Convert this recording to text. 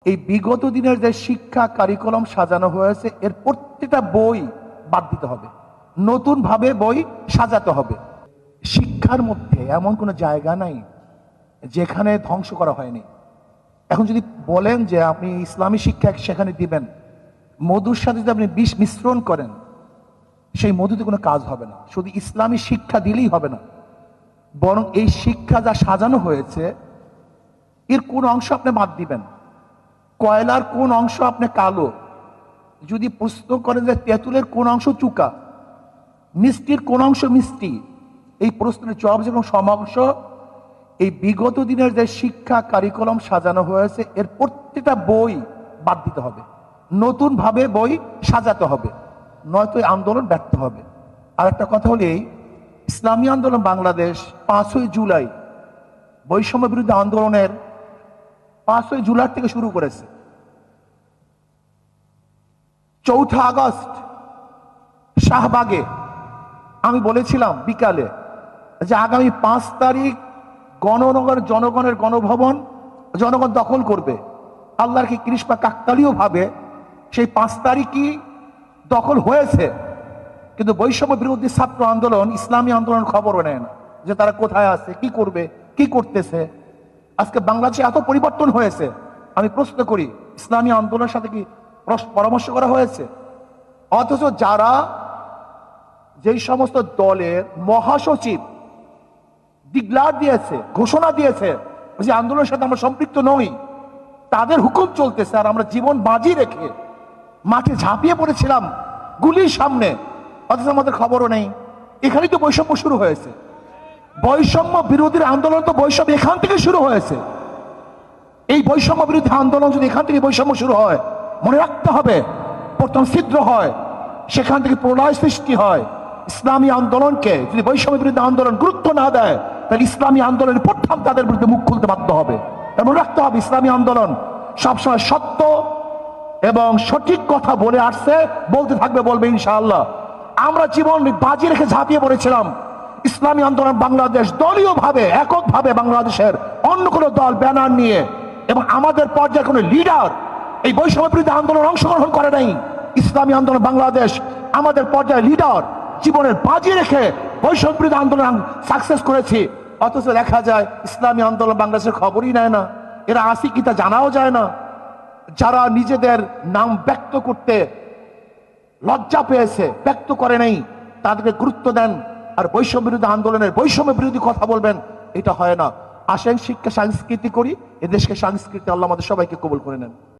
এই বিগত দিনের যে শিক্ষা কারিকুলাম সাজানো হয়েছে এর প্রত্যেকটা বই বাদ দিতে হবে, নতুন ভাবে বই সাজাতে হবে। শিক্ষার মধ্যে এমন কোনো জায়গা নাই যেখানে ধ্বংস করা হয়নি। এখন যদি বলেন যে আপনি ইসলামী শিক্ষা সেখানে দিবেন, মধুর সাথে যদি আপনি বিষ মিশ্রণ করেন, সেই মধুতে কোনো কাজ হবে না। শুধু ইসলামী শিক্ষা দিলেই হবে না, বরং এই শিক্ষা যা সাজানো হয়েছে এর কোন অংশ আপনি বাদ দিবেন। কয়লার কোন অংশ আপনি কালো, যদি প্রশ্ন করেন যে তেঁতুলের কোন অংশ চুকা, মিষ্টির কোন অংশ মিষ্টি, এই প্রশ্নের জবাব যেরকম সমাংশ এই বিগত দিনের যে শিক্ষা কারিকুলাম সাজানো হয়েছে এর প্রত্যেকটা বই বাদ দিতে হবে, নতুন ভাবে বই সাজাতে হবে, নয়তো এই আন্দোলন ব্যর্থ হবে। আর একটা কথা হলে ইসলামী আন্দোলন বাংলাদেশ 5ই জুলাই বৈষম্য বিরোধী আন্দোলনের 5ই জুলাই থেকে শুরু করেছে। 4 আগস্ট শাহবাগে আমি বলেছিলাম বিকালে যে আগামী 5 তারিখ জনগণের গণভবন জনগণ দখল করবে। আল্লাহর কি কৃষ্ণা কাকতালীয় ভাবে সেই 5 তারিখই দখল হয়েছে, কিন্তু বৈষম্য বিরোধী ছাত্র আন্দোলন ইসলামী আন্দোলন খবরও নেয় না যে তারা কোথায় আছে, কি করবে, কি করতেছে। আজকে বাংলাদেশে এত পরিবর্তন হয়েছে, আমি প্রশ্ন করি ইসলামী আন্দোলনের সাথে কি পরামর্শ করা হয়েছে? অথচ যারা যেই সমস্ত দলের মহাসচিব ডিক্লার দিয়েছে, ঘোষণা দিয়েছে যে আন্দোলনের সাথে আমরা সম্পৃক্ত নই, তাদের হুকুম চলতেছে, আর আমরা জীবন বাজি রেখে মাঠে ঝাঁপিয়ে পড়েছিলাম গুলির সামনে, অথচ আমাদের খবরও নেই। এখানেই তো বৈষম্য শুরু হয়েছে। বৈষম্য বিরোধীর আন্দোলন তো বৈষম্য এখান থেকে শুরু হয়েছে। এই বৈষম্য বিরোধী আন্দোলন যদি এখান থেকে বৈষম্য শুরু হয়, মনে রাখতে হবে প্রথম ছিদ্র হয়, সেখান থেকে প্রলয় সৃষ্টি হয়। ইসলামী আন্দোলনকে যদি বৈষম্য বিরোধী আন্দোলন গুরুত্ব না দেয়, তাহলে ইসলামী আন্দোলনের প্রথম তাদের বিরুদ্ধে মুখ খুলতে বাধ্য হবে। এবং রাখতে হবে ইসলামী আন্দোলন সবসময় সত্য এবং সঠিক কথা বলে আসছে, বলতে থাকবে, বলবে ইনশাআল্লাহ। আমরা জীবন বাজি রেখে ঝাঁপিয়ে পড়েছিলাম ইসলামী আন্দোলন বাংলাদেশ দলীয় ভাবে, এককভাবে বাংলাদেশের অন্য কোনো দল ব্যানার নিয়ে, এবং আমাদের পর্যায়ে কোনো লিডার এই বৈষম্য বিরোধী আন্দোলন অংশগ্রহণ করে নাই। ইসলামী আন্দোলন বাংলাদেশ আমাদের পর্যায়ে লিডার জীবনের বাজি রেখে বৈষম্য বিরোধী আন্দোলন সাকসেস করেছি, অথচ দেখা যায় ইসলামী আন্দোলন বাংলাদেশের খবরই নেয় না, এরা আসি কি তা জানাও যায় না। যারা নিজেদের নাম ব্যক্ত করতে লজ্জা পেয়েছে, ব্যক্ত করে নাই, তাদেরকে গুরুত্ব দেন, আর বৈষম্য বিরোধী আন্দোলনের বৈষম্য বিরোধী কথা বলবেন, এটা হয় না। আসেন শিক্ষা সংস্কৃতি করি, এদেশকে সংস্কৃতি আল্লাহ আমাদের সবাইকে কবুল করে নেন।